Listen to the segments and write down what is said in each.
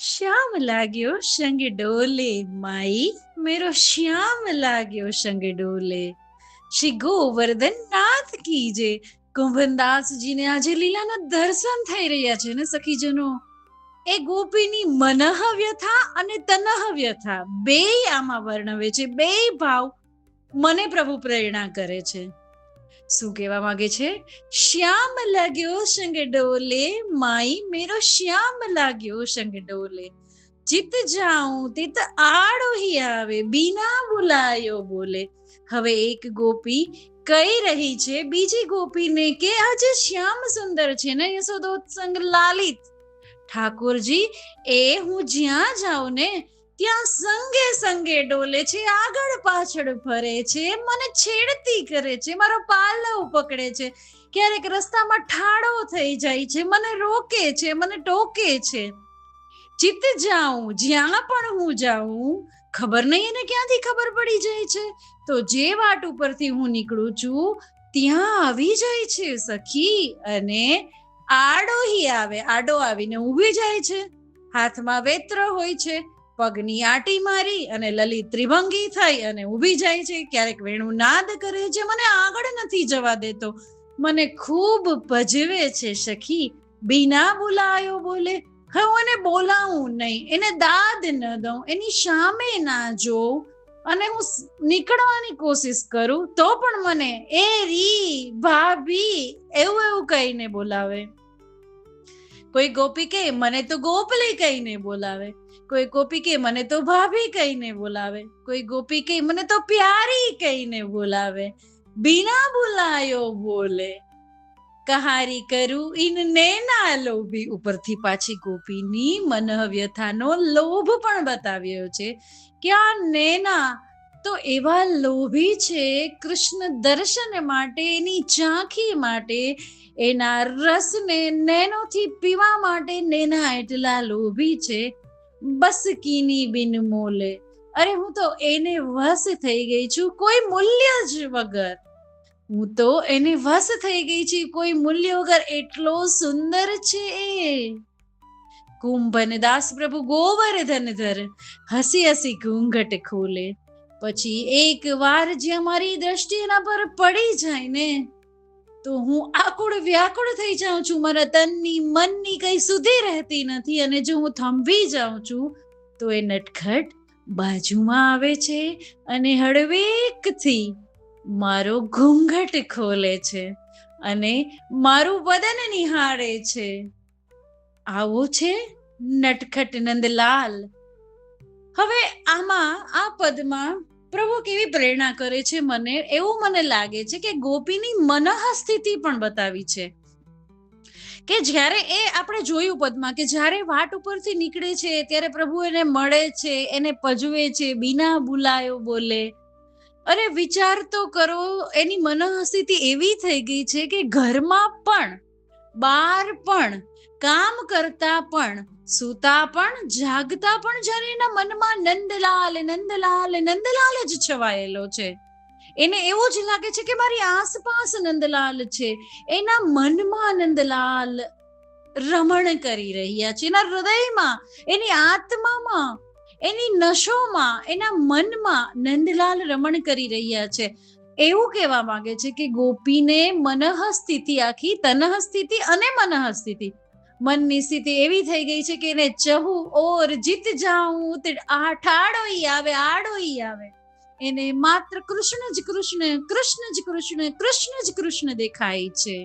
श्याम लाग्यो संग डोले माई, मेरो श्याम लाग्यो संग डोले। શ્રી ગોવર્ધન નાથ કી જય। કુંભનદાસજીને આજે લીલાના દર્શન થઈ રહ્યા છે ને સખીજનો। એ ગોપીની મનઃ વ્યથા અને તનઃ વ્યથા બેય આમાં વર્ણવે છે। બેય ભાવ મને પ્રભુ પ્રેરણા કરે છે। શું કહેવા માંગે છે? શ્યામ લાગ્યો સંગ ડોલે માઈ, મેરો શ્યામ લાગ્યો સંગ ડોલે। ચિત જાઉં તિત આડોહી આવે, બીના બોલાયો બોલે। હવે એક ગોપી કહી રહી છે બીજી ગોપીને કે આજે શ્યામ સુંદર છે ને યશોદોત્સંગ લાલિત ઠાકોરજી, એ હું જ્યાં જાઉં ને ત્યાં સંગે સંગે ડોલે છે, આગળ પાછળ ફરે છે, મને છેડતી કરે છે, મારો પાલવ પકડે છે, ક્યારેક રસ્તામાં ઠાડો થઈ જાય છે, મને રોકે છે, મને ટોકે છે। ચિત્ત જાઉં, જ્યાં પણ હું જાઉં, ખબર નહીં એને ક્યાંથી ખબર પડી જાય છે, તો જે વાટ ઉપરથી હું નીકળું છું ત્યાં આવી જાય છે સખી, અને આડોહી આવે, આડો આવીને ઊભી જાય છે। હાથમાં વેત્ર હોય છે, પગની આટી મારી અને લલિત ત્રિભંગી થઈ અને ઊભી જાય છે। ક્યારેક વેણુ નાદ કરે છે, મને આગળ નથી જવા દેતો, મને ખૂબ ભજવે છે સખી, બીના બોલાયો બોલે। હું એને બોલાવું નહીં, એને દાદ ન દઉં, એની સામે ના જોઉં, અને હું નીકળવાની કોશિશ કરું તો પણ મને એ રી ભાભી એવું એવું કહીને બોલાવે। કોઈ ગોપી કે મને તો ગોપલી કહીને બોલાવે, કોઈ ગોપી કે મને તો ભાભી કહીને બોલાવે, કોઈ ગોપી કે મને તો પ્યારી કહીને બોલાવે। બીના બોલાયો બોલે, કહારી કરું ઇનને ના લોભી। ઉપરથી પાછી ગોપીની મનઃ વ્યથાનો લોભ પણ બતાવ્યો છે કે આ નૈના તો એવા લોભી છે, કૃષ્ણ દર્શન માટે, એની ઝાંખી માટે, એના રસને નૈનોથી પીવા માટે નૈના એટલા લોભી છે, બસ કીની બિન મોલે। અરે હું તો એને વશ થઈ ગઈ છું કોઈ મૂલ્ય જ વગર, હું તો એને વશ થઈ ગઈ છું કોઈ મૂલ્ય વગર, એટલો સુંદર છે એ। કુંભનદાસ પ્રભુ ગોવર્ધન ધર હસી હસી ઘૂંઘટ ખોલે। પછી એક વાર જ્યાં મારી દ્રષ્ટિ એના પર પડી જાય ને તો હું આકુળ વ્યાકુળ થઈ જાઉં છું, મારા તનની મનની કઈ સુધી રહેતી નથી, અને જો હું થંભી જાઉં છું તો એ નટખટ બાજુમાં આવે છે અને હળવેકથી મારો ઘૂંઘટ ખોલે છે અને મારું બદન નિહાળે છે। આવો છે નટખટ નંદલાલ। હવે આમાં આ પદમાં પ્રભુ કેવી પ્રેરણા કરે છે મને, એવું મને લાગે છે કે ગોપીની મનઃ સ્થિતિ પણ બતાવી છે કે જ્યારે એ આપણે જોયું પદમાં કે જ્યારે વાટ ઉપરથી નીકળે છે ત્યારે પ્રભુ એને મળે છે, એને પજવે છે, બીના બોલાયો બોલે। અરે વિચાર તો કરો, એની મનઃસ્થિતિ એવી થઈ ગઈ છે કે ઘરમાં પણ, બહાર પણ, કામ કરતા પણ, સૂતા પણ, જાગતા પણ જ્યારે એના મનમાં નંદલાલ નંદલાલ નંદલાલ જ છવાયેલો છે। એને એવું જ લાગે છે કે મારી આસપાસ નંદલાલ છે, એના મનમાં નંદલાલ રમણ કરી રહ્યા છે, એના હૃદયમાં, એની આત્મામાં, એની નશોમાં, એના મનમાં નંદલાલ રમણ કરી રહ્યા છે। એવું કહેવા માંગે છે કે ગોપીને મનઃ સ્થિતિ, આખી તનઃ સ્થિતિ અને મનઃ સ્થિતિ, મનની સ્થિતિ એવી થઈ ગઈ છે કે એને ચહુ ઓર જીત જાઉં ઠાડોઈ આવે, આડોઈ આવે, એને માત્ર કૃષ્ણ જ કૃષ્ણ, કૃષ્ણ જ કૃષ્ણ, કૃષ્ણ જ કૃષ્ણ દેખાય છે।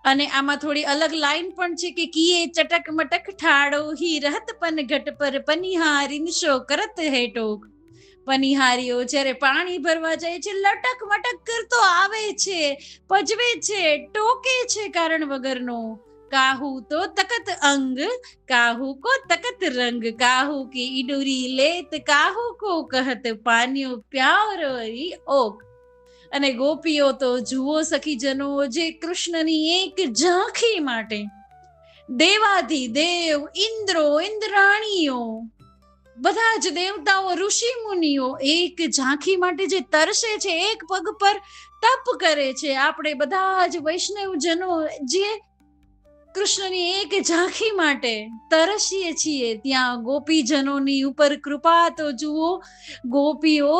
અને આમાં થોડી અલગ લાઈન પણ છે કે કીએ ચટક મટક ઠાડો હી રહત પન ઘટ પર પનિહારી નિશો કરત હે ટોક। પનિહારીઓ જ્યારે પાણી ભરવા જાય છે લટક મટક કરતો આવે છે, પજવે છે, ટોકે છે કારણ વગરનો। કાહુ તો તકત અંગ, કાહુ કો તકત રંગ, કાહુ કી ઈડુરી લેત, કાહુ કો કહત પાન્યો પ્યારી ઓક। અને ગોપીઓ તો જુઓ સખીજનો, જે કૃષ્ણની એક ઝાંખી માટે દેવાધિદેવ, ઇન્દ્રો, ઇન્દ્રાણીઓ, બધા જ દેવતાઓ, ઋષિ મુનિઓ એક ઝાંખી માટે જે તરસે છે, એક પગ પર તપ કરે છે, આપણે બધા જ વૈષ્ણવજનો જે કૃષ્ણની એક ઝાંખી માટે તરસીએ છીએ. ત્યાં ગોપીજનોની ઉપર કૃપા તો જુઓ. ગોપીઓ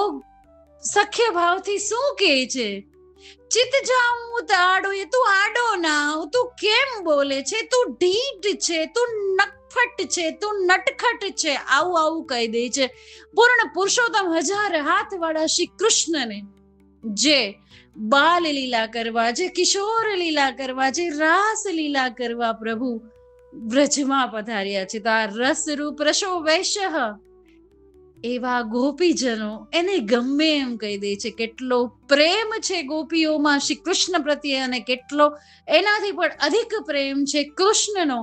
સખ્ય ભાવથી શું કહે છે? ચિત જાઉં તાડો, એ તું આડો ના, તું કેમ બોલે છે? તું ઢીઠ છે, તું નટફટ છે, તું નટખટ છે, આવું આવું કહી દે છે. પૂર્ણ પુરુષોત્તમ હજાર હાથ વાળા શ્રી કૃષ્ણને, જે બાલ લીલા કરવા, જે કિશોર લીલા કરવા, જે રાસ લીલા કરવા પ્રભુ વ્રજમાં પધાર્યા છે, તો આ રસરૂપ રસો વૈશ્ય એવા ગોપીજનો એને ગમે એમ કહી દે છે. કેટલો પ્રેમ છે ગોપીઓમાં શ્રી કૃષ્ણ પ્રત્યે, અને કેટલો એનાથી પણ અધિક પ્રેમ છે કૃષ્ણનો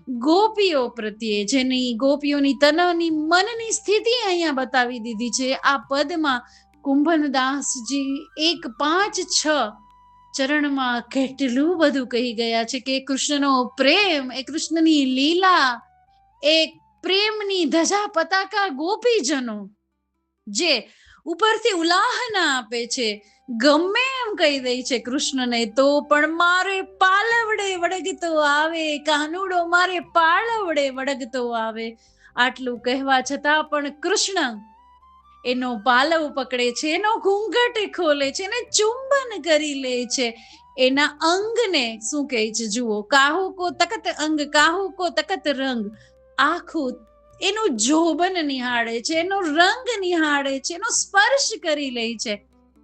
ગોપીઓ પ્રત્યે, જેની ગોપીઓની તનની મનની સ્થિતિ અહીંયા બતાવી દીધી છે આ પદમાં. કુંભનદાસજી 1-5-6 ચરણમાં કેટલું બધું કહી ગયા છે કે કૃષ્ણનો પ્રેમ, એ કૃષ્ણની લીલા, એ પ્રેમની ધજા પતાકા ગોપીજનો જે ઉપરથી ઉલાહના આપે છે, ગમે એમ કહી દે છે કૃષ્ણને, તો પણ મારે પાલવડે વળગતો આવે, કાનુડો મારે પાલવડે વળગતો આવે. આટલું કહેવા છતાં પણ કૃષ્ણ એનો પાલવ પકડે છે, એનો ઘૂંઘટ ખોલે છે, એને ચુંબન કરી લે છે, એના અંગને શું કહે છે જુઓ. કાહુ કો તકત અંગ, કાહુ કો તકત રંગ. આખું એનું જોબન નિહાળે છે, એનો રંગ નિહાળે છે, એનો સ્પર્શ કરી લે છે.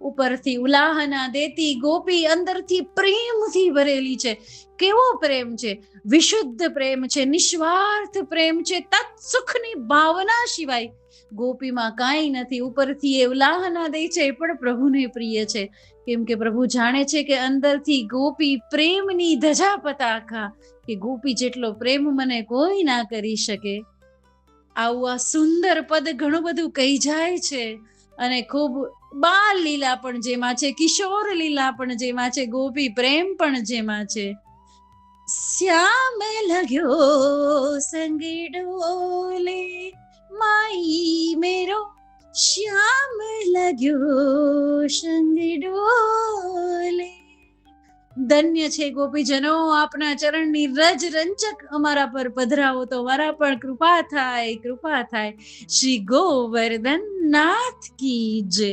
ઉપરથી ઉલાહના દેતી ગોપી અંદરથી પ્રેમથી ભરેલી છે. કેવો પ્રેમ છે? વિશુદ્ધ પ્રેમ છે, નિસ્વાર્થ પ્રેમ છે. તત્સુખની ભાવના સિવાય ગોપીમાં કાંઈ નથી. ઉપરથી એ ઉલાહના દે છે, એ પણ પ્રભુને પ્રિય છે, કેમ કે પ્રભુ જાણે છે કે અંદરથી ગોપી પ્રેમની ધજા પતાકા, કે ગોપી જેટલો પ્રેમ મને કોઈ ના કરી શકે. આવું આ સુંદર પદ ઘણું બધું કહી જાય છે, અને ખૂબ બાલ લીલા પણ જેમાં છે, કિશોર લીલા પણ જેમાં છે, ગોપી પ્રેમ પણ જેમાં છે. શ્યામ લગ્યો સંગ ડોલે માઈ મેરો, શ્યામ લગ્યો સંગ ડોલે. ધન્ય છે ગોપીજનો, આપના ચરણની રજ રંજક અમારા પર પધરાવો તો અમારા પર કૃપા થાય, કૃપા થાય. શ્રી ગોવર્ધન નાથ કી જય.